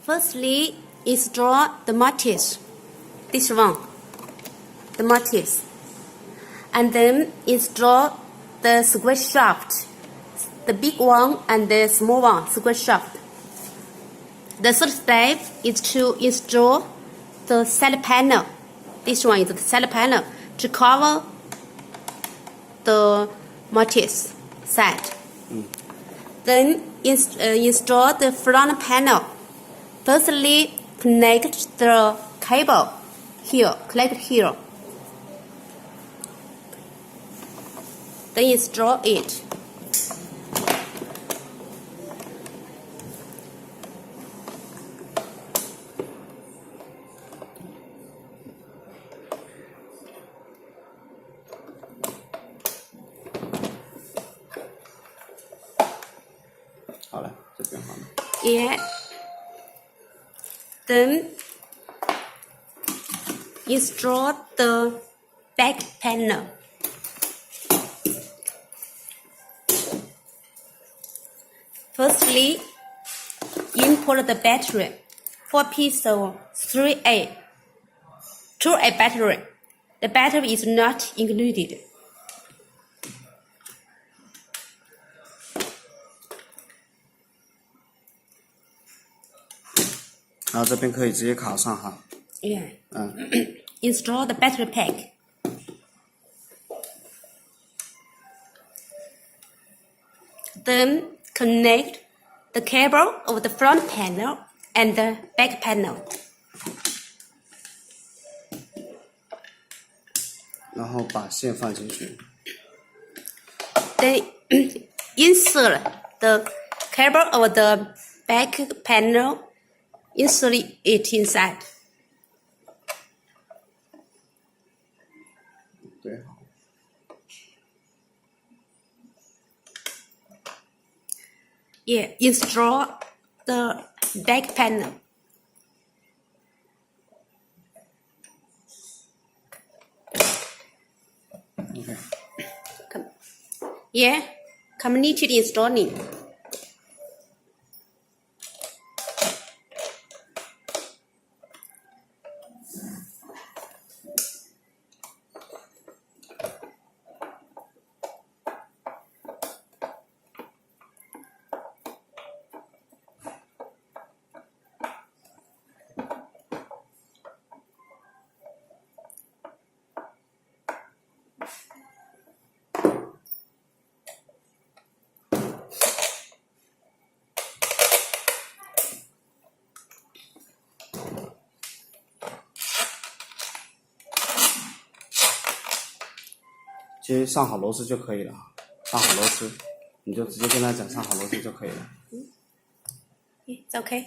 Firstly, install the mortise. This one, the mortise. And then install the square shaft, the big one and the small one, square shaft. The third step is to install the side panel. This one is the side panel to cover the mortise side. Then install the front panel. Firstly, connect the cable here, connect here. Then install it. Yeah. Then install the back panel. Firstly, import the battery, 4-piece of 3A, 2A battery. The battery is not included. 然后这边可以直接卡上哈。Yeah. Install the battery pack. Then connect the cable of the front panel and the back panel. 然后把线放进去。Then insert the cable of the back panel. Insert it inside. 对。Yeah, install the back panel. Okay. Yeah, completed installing.其实上好螺丝就可以了，上好螺丝，你就直接跟他讲上好螺丝就可以了。It's okay.